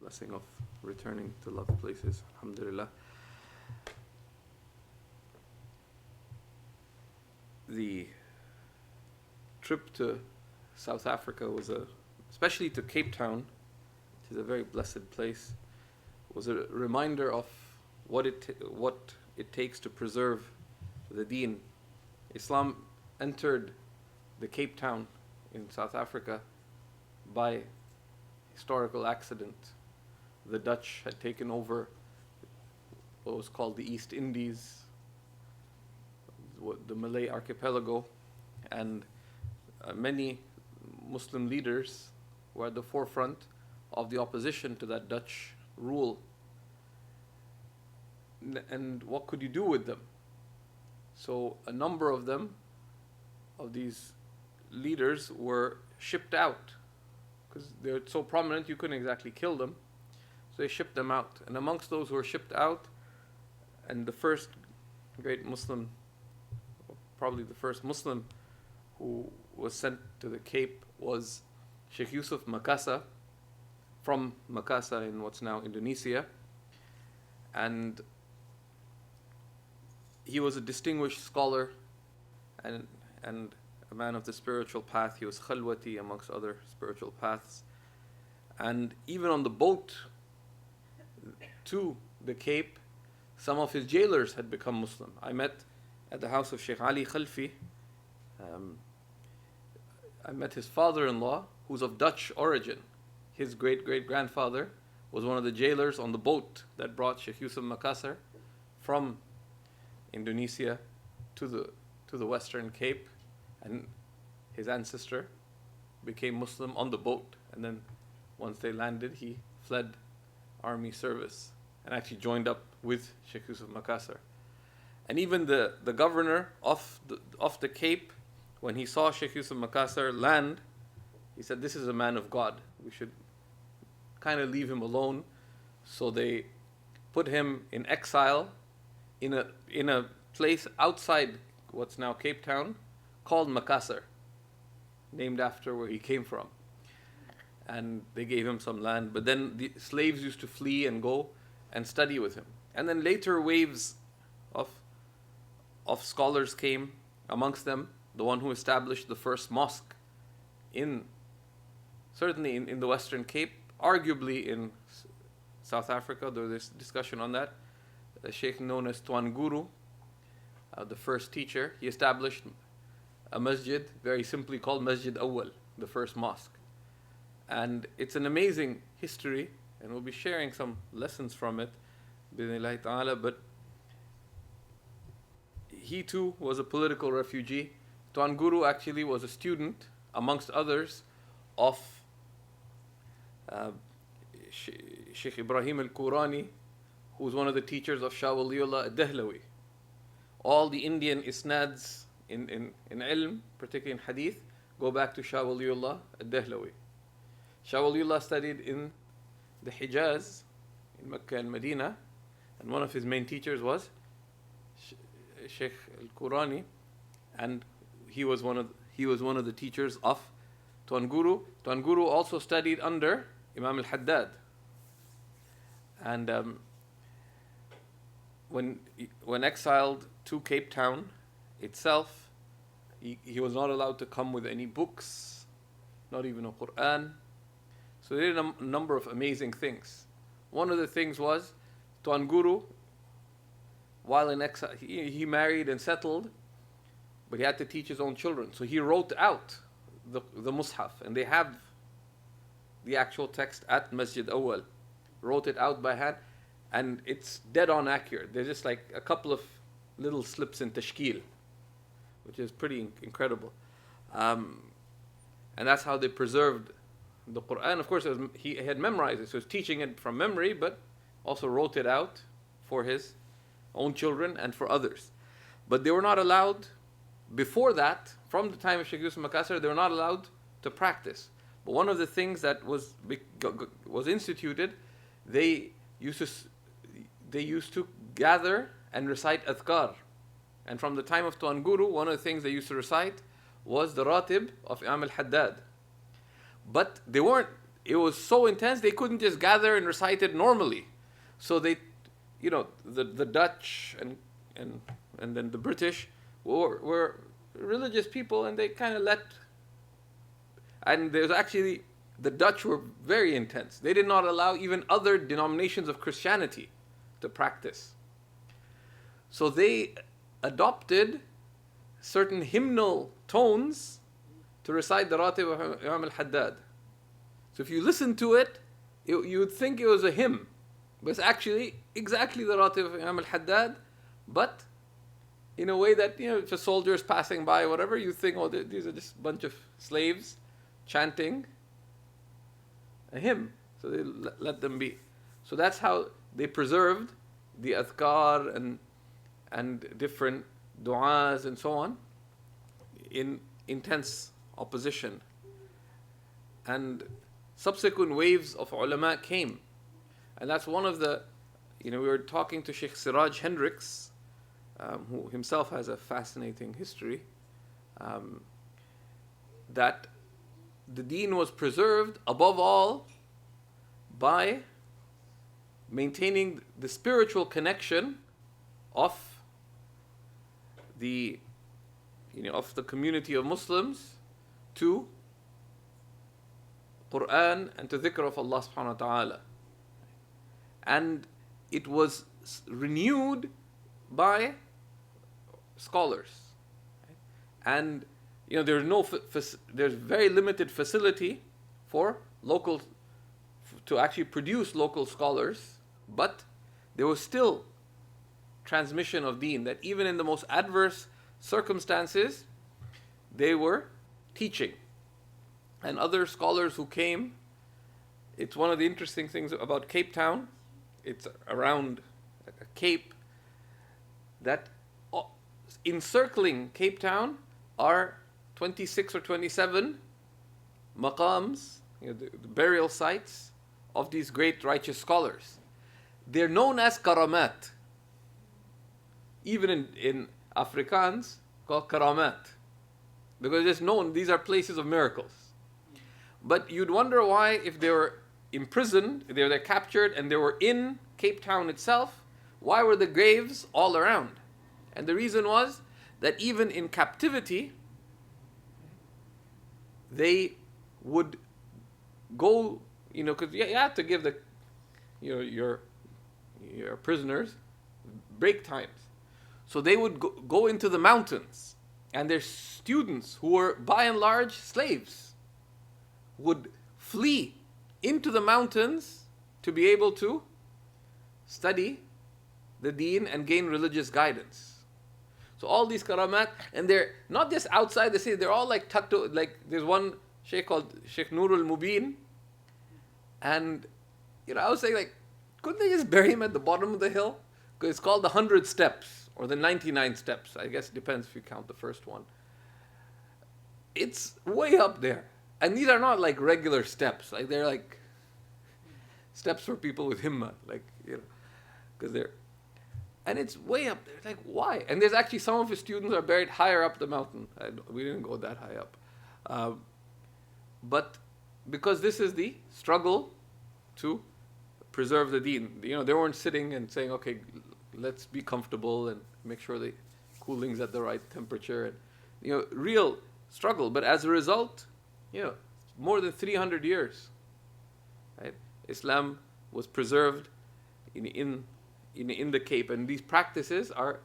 blessing of returning to loved places. Alhamdulillah. The trip to South Africa especially to Cape Town, which is a very blessed place, was a reminder of what it takes to preserve the deen. Islam entered the Cape Town in South Africa by historical accident. The Dutch had taken over what was called the East Indies, the Malay archipelago, and many Muslim leaders were at the forefront of the opposition to that Dutch rule. And what could you do with them? So a number of these leaders, were shipped out because they're so prominent you couldn't exactly kill them. So they shipped them out. And amongst those who were shipped out, and the first great Muslim, probably the first Muslim who was sent to the Cape, was Sheikh Yusuf Makassar, from Makassar in what's now Indonesia. And he was a distinguished scholar and a man of the spiritual path. He was khalwati amongst other spiritual paths. And even on the boat to the Cape, some of his jailers had become Muslim. I met at the house of Sheikh Ali Khalfi. I met his father-in-law, who's of Dutch origin. His great-great-grandfather was one of the jailers on the boat that brought Sheikh Yusuf Makassar from Indonesia to the Western Cape, and his ancestor became Muslim on the boat. And then once they landed, he fled army service and actually joined up with Sheikh Yusuf Makassar. And even the governor of the Cape, when he saw Sheikh Yusuf Makassar land, he said, "This is a man of God. We should kind of leave him alone." So they put him in exile in a place outside what's now Cape Town called Makassar, named after where he came from. And they gave him some land, but then the slaves used to flee and go and study with him. And then later waves of scholars came, amongst them the one who established the first mosque certainly in the Western Cape, arguably in South Africa. There was discussion on that. A sheikh known as Tuan Guru, the first teacher, he established a masjid, very simply called Masjid Awal, the first mosque. And it's an amazing history, and we'll be sharing some lessons from it, bi'idhnillahi ta'ala. But he too was a political refugee. Tuan Guru actually was a student, amongst others, of Sheikh Ibrahim al-Qurani, who was one of the teachers of Shah Waliullah al-Dahlawi. All the Indian isnads in ilm, particularly in hadith, go back to Shah Waliullah al-Dahlawi. Shah Waliullah studied in the Hijaz, in Mecca and Medina, and one of his main teachers was Sheikh al-Qurani, and he was one of the teachers of Tuan Guru. Tuan Guru also studied under Imam al-Haddad. And when exiled to Cape Town itself, he was not allowed to come with any books, not even a Quran. So they did a number of amazing things. One of the things was, Tuan Guru, while in exile, he married and settled, but he had to teach his own children. So he wrote out the Mus'haf, and they have the actual text at Masjid Awal. Wrote it out by hand, and it's dead on accurate. There's just like a couple of little slips in tashkil, which is pretty incredible. And that's how they preserved the Quran. Of course, he had memorized it, so he was teaching it from memory, but also wrote it out for his own children and for others. But they were not allowed, before that, from the time of Sheikh Yusuf Makassar, they were not allowed to practice. But one of the things that was instituted, they used to gather and recite adhkar. And from the time of Tuan Guru, one of the things they used to recite was the ratib of Imam al-Haddad. But they weren't it was so intense they couldn't just gather and recite it normally. So they, the Dutch and then the British were religious people, and they kind of let. And there's actually, the Dutch were very intense. They did not allow even other denominations of Christianity to practice. So they adopted certain hymnal tones to recite the Ratib of Imam al-Haddad. So if you listen to it, you would think it was a hymn. But it's actually exactly the Ratib of Imam al-Haddad, but in a way that, if a soldier is passing by or whatever, you think, oh, these are just a bunch of slaves chanting a hymn. So they let them be. So that's how they preserved the adhkar and different du'as and so on in intense opposition. And subsequent waves of ulama came. And that's one of the, we were talking to Sheikh Siraj Hendricks, who himself has a fascinating history, that the deen was preserved above all by maintaining the spiritual connection of the community of Muslims to Quran and to dhikr of Allah subhanahu wa ta'ala. And it was renewed by scholars. And there's very limited facility for to actually produce local scholars, but there was still transmission of deen, that even in the most adverse circumstances, they were teaching. And other scholars who came, it's one of the interesting things about Cape Town, it's around a cape, that encircling Cape Town are 26 or 27 maqams, the burial sites of these great righteous scholars. They're known as karamat. Even in Afrikaans, called karamat. Because it's known, these are places of miracles. But you'd wonder why, if they were imprisoned, they were captured, and they were in Cape Town itself, why were the graves all around? And the reason was that even in captivity, they would go, because you had to give your prisoners break times. So they would go into the mountains, and their students, who were by and large slaves, would flee into the mountains to be able to study the deen and gain religious guidance. So all these karamat, and they're not just outside the city, they're all tucked, there's one sheikh called Sheikh Nurul Mubin, and I was saying, couldn't they just bury him at the bottom of the hill? Because it's called the 100 steps, or the 99 steps. I guess it depends if you count the first one. It's way up there. And these are not regular steps. They're steps for people with himmah. Because they're... And it's way up there. Why? And there's actually some of his students are buried higher up the mountain. We didn't go that high up. But because this is the struggle to preserve the deen. They weren't sitting and saying, okay, let's be comfortable and make sure the cooling's at the right temperature. And, real struggle. But as a result, more than 300 years, right? Islam was preserved in the Cape, and these practices are,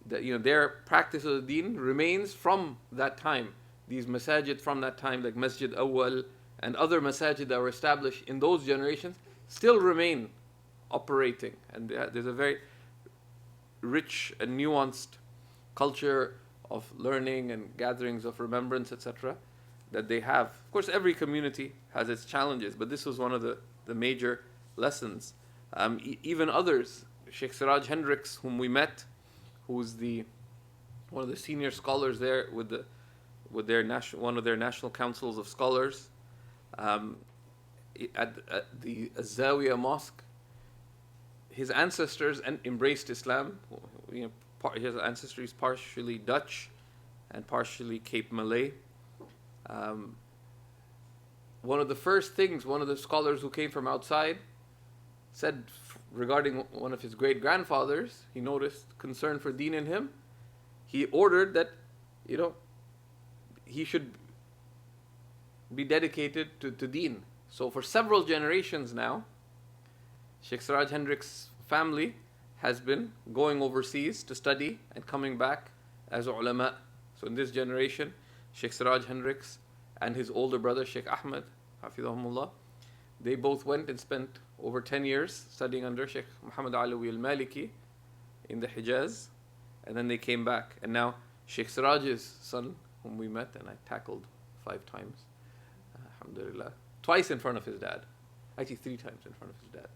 their practice of the deen remains from that time. These masajid from that time, like Masjid Awwal and other masajid that were established in those generations, still remain operating, and there's a very rich and nuanced culture of learning and gatherings of remembrance, etc., that they have. Of course, every community has its challenges, but this was one of the major lessons. Even others, Sheikh Siraj Hendricks, whom we met, who's one of the senior scholars there with one of their national councils of scholars, at the Zawiya Mosque, his ancestors embraced Islam. His ancestry is partially Dutch and partially Cape Malay. one of the first things one of the scholars who came from outside said regarding one of his great grandfathers, he noticed concern for deen in him. He ordered that, you know, he should be dedicated to deen. So for several generations now, Sheikh Siraj Hendricks' family has been going overseas to study and coming back as ulama. So in this generation, Sheikh Siraj Hendricks and his older brother Sheikh Ahmed, Hafidhahumullah, they both went and spent over 10 years studying under Sheikh Muhammad Alawi al-Maliki in the Hijaz, and then they came back. And now Sheikh Siraj's son, whom we met and I tackled 5 times, alhamdulillah, twice in front of his dad, actually 3 times in front of his dad.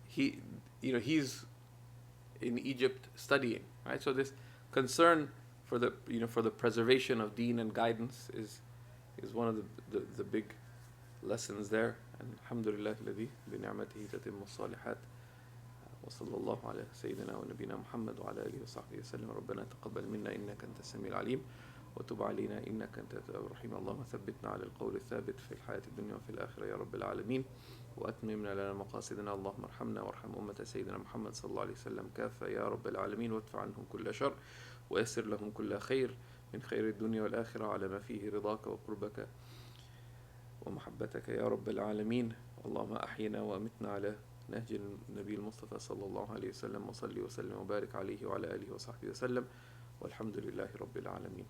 He's in Egypt studying, right? So this concern for the preservation of deen and guidance is one of the big lessons there. And alhamdulillah الذي بنعمته تتم الصالحات وصلى الله على سيدنا ونبينا محمد وعلى آله وصحبه وسلم. ربنا تقبل منا إنك أنت السميع العليم وتب علينا إنك أنت التواب الرحيم. اللهم ثبتنا على القول الثابت في الحياة الدنيا وفي الآخرة يا رب العالمين، وأتممنا لنا مقاصدنا. اللهم ارحمنا وارحم أمة سيدنا محمد صلى الله عليه وسلم كافة يا رب العالمين، وادفع عنهم كل شر ويسر لهم كل خير من خير الدنيا والآخرة على ما فيه رضاك وقربك ومحبتك يا رب العالمين. اللهم أحينا وأمتنا على نهج النبي المصطفى صلى الله عليه وسلم، وصلي وسلم وبارك عليه وعلى آله وصحبه وسلم، والحمد لله رب العالمين.